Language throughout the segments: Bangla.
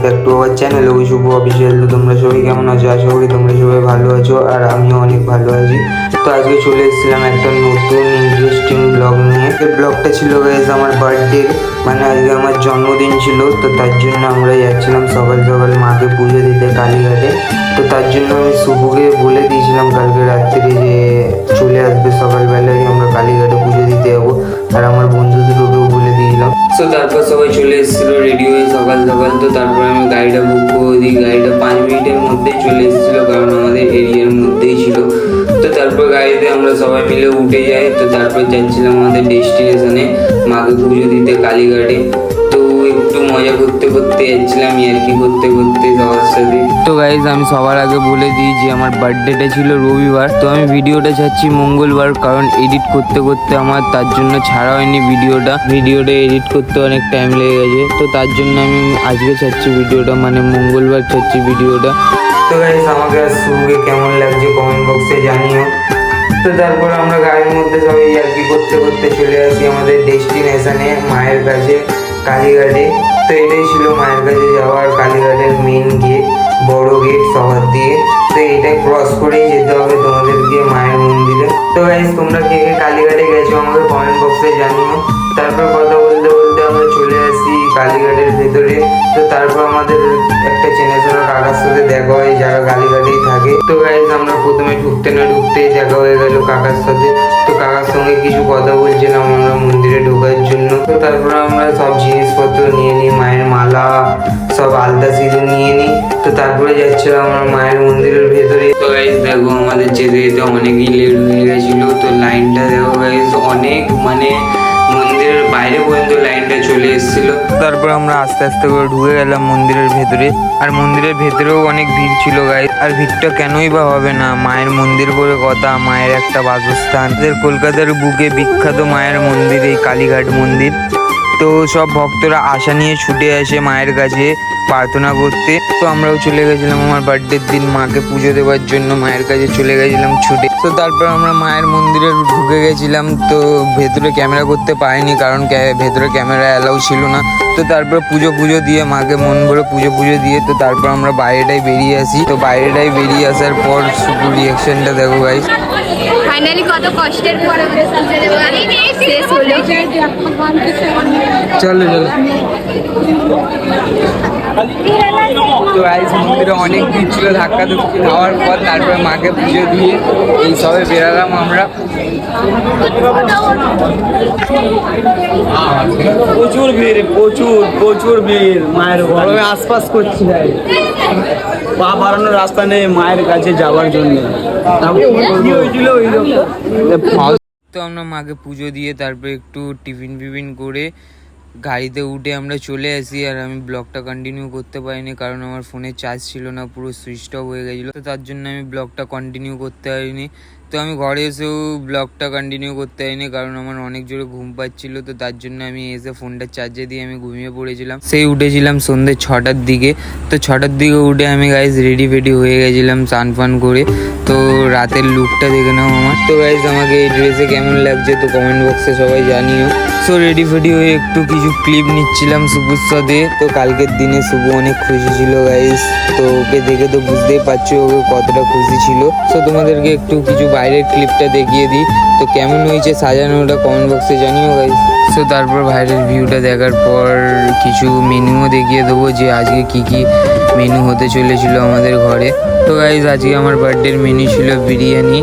Back to our channel Shubho official. তো তোমরা সবাই কেমন আছো? আশা করি তোমরা সবাই ভালো আছো আর আমিও অনেক ভালো আছি। তো আজকে চলে এসেছিলাম একটা নতুন ইন্টারেস্টিং ব্লগ নিয়ে। এই ব্লগটা ছিল গাইস আমার বার্থডে, মানে আজকে আমার জন্মদিন ছিল। তো তার জন্য আমরা যাচ্ছিলাম সকাল সকাল মাকে পুজো দিতে কালীঘাটে। তো তার জন্য আমি শুভকে বলে দিয়েছিলাম কালকে রাত্রে যে চলে আসবে সকালবেলায়, আমরা কালীঘাটে পুজো দিতে যাবো। আর আমার বন্ধুদেরকেও বলে দিয়েছিলাম। তো তারপর সবাই চলে এসেছিলো রেডি হয়ে সকাল সকাল। তো তারপর আমি গাড়িটা বুক করে দিই। গাড়িটা 5 মিনিটের মধ্যেই চলে এসেছিলো, কারণ আমাদের এরিয়ার মধ্যেই ছিল। তো তারপর গাড়িতে আমরা সবাই মিলে উঠে যাই। তো তারপর যাচ্ছিলাম আমাদের ডেস্টিনেশনে মাকে পুজো দিতে কালীঘাটে। তো একটু মজা করতে করতে যাচ্ছিলাম, ইয়ার্কি করতে করতে সবার সাথে। তো গাইজ আমি সবার আগে বলে দিই যে আমার বার্থডেটা ছিল রবিবার। তো আমি ভিডিওটা ছাড়ছি মঙ্গলবার, কারণ এডিট করতে করতে আমার তার জন্য ছাড়া হয়নি ভিডিওটা এডিট করতে অনেক টাইম লেগে গেছে। তো তার জন্য আমি আজকে ছাড়ছি ভিডিওটা, মানে মঙ্গলবার ছাড়ছি ভিডিওটা। তো গাইজ আমাকে আর শুভকে কেমন লাগছে কমেন্ট বক্সে জানিও। তো তারপর আমরা গাড়ির মধ্যে সবাই ইয়ার্কি করতে করতে চলে আসি আমাদের ডেস্টিনেশনে, মায়ের কাছে কালীঘাটে। তো এটাই ছিল মায়ের কাছে যাওয়ার কালীঘাটের মেন গেট, বড় গেট সবার দিয়ে। তো এটা ক্রস করেই যেতে হবে তোমাদেরকে মায়ের মন্দিরে। তো গাইস তোমরা কে কে কালীঘাটে গেছো আমাকে কমেন্ট বক্সে জানিও। তারপর কথা বলতে বলতে আমরা চলে আসি কালীঘাটের ভেতরে। তো তারপর আমাদের একটা চেনাশোনা কাকার সাথে দেখা হয় যারা কালীঘাটেই থাকে। তো গাইস আমরা প্রথমে ঢুকতে না ঢুকতেই দেখা হয়ে গেল কাকার সাথে। তো কাকার সঙ্গে কিছু কথা বলছিলাম আমরা মন্দিরে ঢোকার জন্য। তো তারপর আমরা সব জিনিসপত্র নিয়ে নিই, মায়ের মালা সব আলতা সিঁদুর নিয়ে নিই। তো তারপরে যাচ্ছিলাম আমরা মায়ের মন্দিরের ভেতরে। তো গাইস দেখো আমাদের যেতে যেতে অনেকই লেট হয়ে গেছিল। তো লাইনটা দেখো গাইস অনেক, মানে মন্দিরের বাইরে পর্যন্ত লাইনটা চলে এসেছিল। তারপর আমরা আস্তে আস্তে করে ঢুকে গেলাম মন্দিরের ভেতরে। আর মন্দিরের ভেতরেও অনেক ভিড় ছিল গাইস। আর ভিড়টা কেনই বা হবে না, মায়ের মন্দির বলে কথা, মায়ের একটা বাসস্থান। কলকাতার বুকে বিখ্যাত মায়ের মন্দির এই কালীঘাট মন্দির। তো সব ভক্তরা আশা নিয়ে ছুটে আসে মায়ের কাছে প্রার্থনা করতে। তো আমরাও চলে গেছিলাম আমার বার্থডের দিন মাকে পুজো দেওয়ার জন্য মায়ের কাছে চলে গেছিলাম ছুটে। তো তারপর আমরা মায়ের মন্দিরে ঢুকে গেছিলাম। তো ভেতরে ক্যামেরা করতে পারিনি, কারণ ভেতরে ক্যামেরা অ্যালাউ ছিল না। তো তারপর পুজো দিয়ে মাকে মন ভরে পুজো দিয়ে তো তারপর আমরা বাইরেটাই বেরিয়ে আসি। তো বাইরেটাই বেরিয়ে আসার পর শুধু রিয়াকশনটা দেখো গাইস। ফাইনালি কত কষ্টের পরে শেষ হলো। চলো তো গাইস মন্দিরে অনেক ভিড় ছিল, ধাক্কা ধুক্কি খাওয়ার পর তারপরে মাকে পুজো দিয়ে এই সবে বেরালাম আমরা। প্রচুর ভিড়, প্রচুর ভিড়। মায়ের গরমে আশপাশ করছি, পা বাড়ানোর রাস্তা নেই মায়ের কাছে যাওয়ার জন্য। তো আমরা মাকে পুজো দিয়ে তারপরে একটু টিফিন করে গাড়িতে উঠে আমরা চলে আসি। আর আমি ব্লগটা কন্টিনিউ করতে পারিনি, কারণ আমার ফোনে চার্জ ছিল না, পুরো সুইচ অফ হয়ে গেছিলো। তো তার জন্য আমি ব্লগটা কন্টিনিউ করতে পারিনি। তো আমি ঘরে এসেও ব্লগটা কন্টিনিউ করতে পারিনি, কারণ আমার অনেক জোরে ঘুম পাচ্ছিল। তো তার জন্য আমি এসে ফোনটা চার্জে দিয়ে আমি ঘুমিয়ে পড়েছিলাম। সেই উঠেছিলাম সন্ধ্যে 6টার দিকে। তো 6টার দিকে উঠে আমি গাইজ রেডি হয়ে গেছিলাম স্নান ফান করে। তো রাতের লুকটা দেখে নাও আমার। তো গাইজ আমাকে এই ড্রেসে কেমন লাগছে তো কমেন্ট বক্সে সবাই জানিও। সো রেডি হয়ে একটু কিছু ক্লিপ নিচ্ছিলাম শুভর সাথে। তো কালকের দিনে শুভ অনেক খুশি ছিল গাইজ। তো ওকে দেখে তো বুঝতেই পারছো ওকে কতটা খুশি ছিল। সো তোমাদেরকে একটু কিছু বাইরের ক্লিপটা দেখিয়ে দিই। তো কেমন হয়েছে সাজানোটা কমেন্ট বক্সে জানিও গাইজ। সো তারপর বাইরের ভিউটা দেখার পর কিছু মেনুও দেখিয়ে দেবো যে আজকে কি মেনু হতে চলেছিল আমাদের ঘরে। তো গাইজ আজকে আমার বার্থডের মেনু ছিল বিরিয়ানি।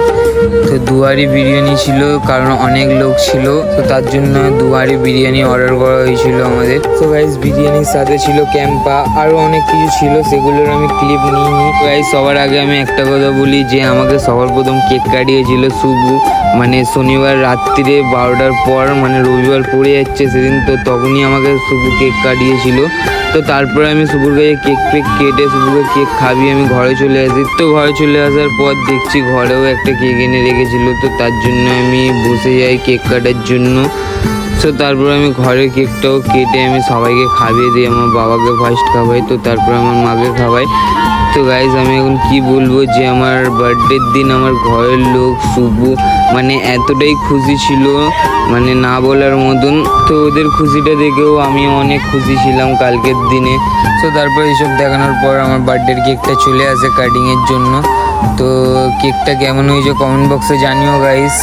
তো দুয়ারি বিরিয়ানি ছিল, কারণ অনেক লোক ছিল। তো তার জন্য দুয়ারি বিরিয়ানি অর্ডার করা হয়েছিল আমাদের। তো গাইজ বিরিয়ানির সাথে ছিল ক্যাম্পা, আরও অনেক কিছু ছিল, সেগুলোর আমি ক্লিপ নিইনি। তো গাইজ সবার আগে আমি একটা কথা বলি যে আমাকে সবার প্রথম কেক কাটিয়েছিল শুভ, মানে শনিবার রাত্রিরে 12টার পর, মানে রবিবার পড়ে যাচ্ছে সেদিন। তো তখনই আমাকে শুভ কেক কাটিয়েছিল। তো তারপরে আমি শুভর কাছে কেক কেটে শুভকে কেক খাবি আমি ঘরে চলে আসি। তো ঘরে চলে আসার পর দেখছি ঘরেও একটা কেক এনে রেখেছিল। তো তার জন্য আমি বসে যাই কেক কাটার জন্য। তো তারপর আমি ঘরের কেকটাও কেটে আমি সবাইকে খাইয়ে দিই। আমার বাবাকে ফার্স্ট খাওয়াই, তো তারপর আমার মাকে খাওয়াই। তো গাইজ আমি এখন কি বলবো যে আমার বার্থডের দিন আমার ঘরের লোক শুভ মানে এতটাই খুশি ছিল মানে না বলার মতন। তো ওদের খুশিটা দেখেও আমি অনেক খুশি ছিলাম কালকের দিনে। তো তারপর এইসব দেখানোর পর আমার বার্থডের কেকটা চলে আসে কাটিংয়ের জন্য। তো কেকটা কেমন হয়েছে কমেন্ট বক্সে জানিও গাইস।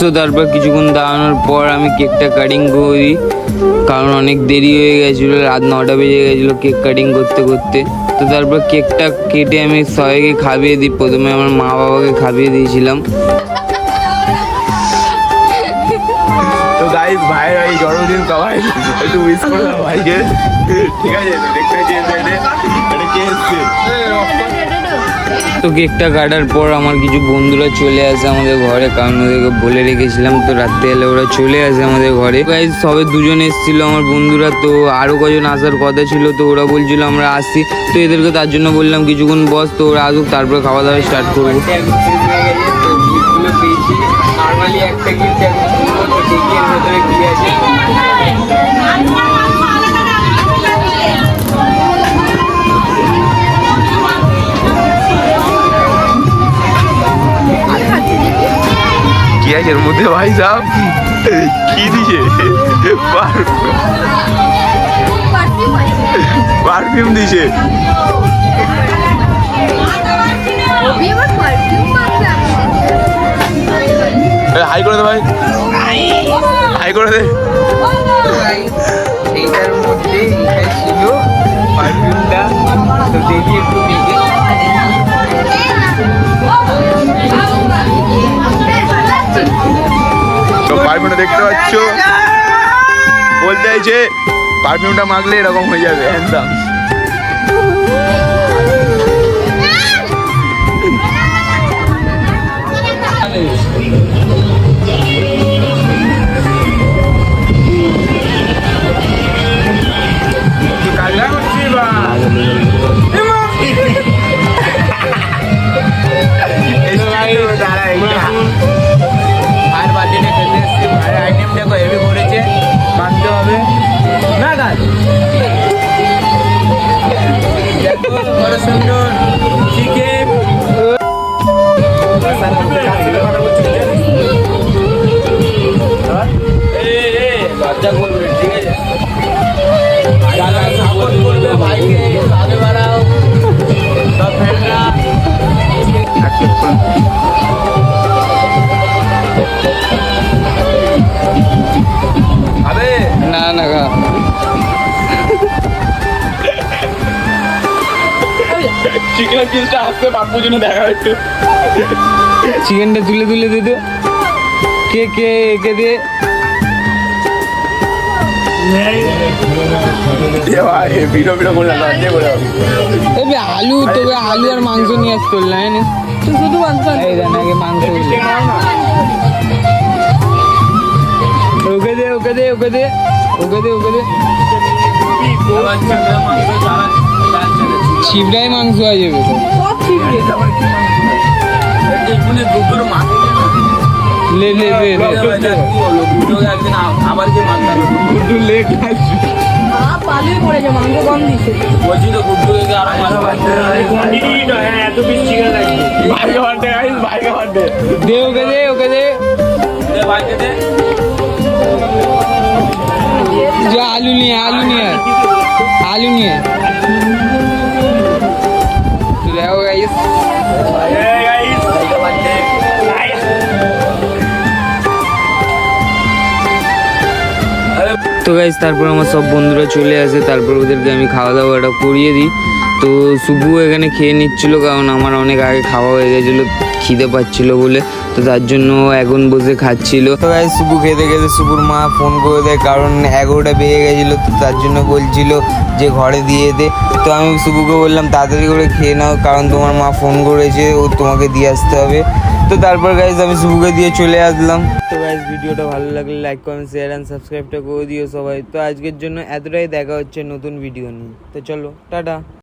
তো তারপর কিছুক্ষণ দাঁড়ানোর পর আমি কেকটা কাটিং করি, কারণ অনেক দেরি হয়ে গেছিলো, রাত 9টা বেজে গেছিলো কেক কাটিং করতে করতে। তো তারপর কেকটা কেটে আমি সবাইকে খাইয়ে দিই। প্রথমে আমার মা বাবাকে খাইয়ে দিয়েছিলাম। তো গাইস ভাইয়ের এই জন্মদিন সবাই একটু উইশ করে দাও ভাইকে, ঠিক আছে? দেখতে এটা কে এসছে? তো কেকটা কাটার পর আমার কিছু বন্ধুরা চলে আসে আমাদের ঘরে, কারণ ওদেরকে বলে রেখেছিলাম। তো রাত্রে এলে ওরা চলে আসে আমাদের ঘরে। গাইজ সবে 2 জন এসেছিল আমার বন্ধুরা, তো আরও কজন আসার কথা ছিল। তো ওরা বলছিল আমরা আসছি, তো এদেরকে তার জন্য বললাম কিছুক্ষণ বস, তো ওরা আসুক তারপরে খাওয়া দাওয়া স্টার্ট করবো। নর্মালি একটা গিফট ভেতরে কি আছে কি আছে এর মধ্যে ভাই সাহেব? কি দিছে? পারফিউম দিছে। হাই করে দে ভাই, হাই করে দে। এইটার মধ্যে এইটাই ছিল পারফিউমটা। তো দেখি একটু দেখে তো পারফিউমটা দেখতে পাচ্ছ, বলতে চাইছে পারফিউমটা মাখলে এরকম হয়ে যাবে হ্যান্ডসাম। আর বার্থডেটা খেলতে এসেছি, আর আইটেম দেখো হেভি করেছে, মানতে হবে না গাছ। দেখো বড় সুন্দর চিকেন। লজ্জা করবে, ঠিক আছে? যারা সাপোর্ট করবে ভাইকে আগে বাড়াও, সব ফ্রেন্ডরা। আরে না না গা চিকেন পিসটা আসতে বাপুর জন্য দেখা একটু। চিকেনটা তুলে তুলে দে তো। কে কে একে দে। ভিডিও ভিডিও করলাম এবে আলু, তবে আলু আর মাংস নিয়ে আসতে না শুধু মাংস। এই দেন আগে মাংস। ওকে দে ওকে দে ওকে দে ওকে দে ওকে দে। ছিবড়াই মাংস হয়ে যাবে তো। লে লে লে আবার কি গুড্ডু লেট আসছে, পালিয়ে পড়েছে, মাংস কম দিচ্ছে। বলছি তো গুড্ডুকে আরো এত পিস চিকেন লাগবে। ভাইকে বার্থডে গাইস, ভাইকে বার্থডে। দে ওকে দে ওকে দে ভাইকে দে। যা আলু নিয়ে আলু নিয়ে আলু নিয়ে দেখো গাইস। তো গাইস তারপর আমার সব বন্ধুরা চলে আসে, তারপর ওদেরকে আমি খাওয়া দাওয়াটা করিয়ে দিই। তো শুভু এখানে খেয়ে নিচ্ছিল, কারণ আমার অনেক আগে খাওয়া হয়ে গেছিলো, খিদে পাচ্ছিল বলে। তো তার জন্য এখন বসে খাচ্ছিল। তো গাইস শুভু খেতে খেতে শুভুর মা ফোন করে দেয়, কারণ 11টা বেজে গেছিলো। তো তার জন্য বলছিল যে ঘরে দিয়ে দে। তো আমি শুভুকে বললাম তাড়াতাড়ি করে খেয়ে নাও, কারণ তোমার মা ফোন করেছে, ও তোমাকে দিয়ে আসতে হবে। তো তো তারপর গাইজ আমি শুভকে দিয়ে চলে আসলাম। তো গাইজ ভিডিওটা ভালো লাগলে লাইক কমেন্ট শেয়ার অ্যান্ড সাবস্ক্রাইবটা করে দিও সবাই। তো আজকের জন্য এতটাই, দেখা হচ্ছে নতুন ভিডিও নিয়ে। তো চলো টাটা।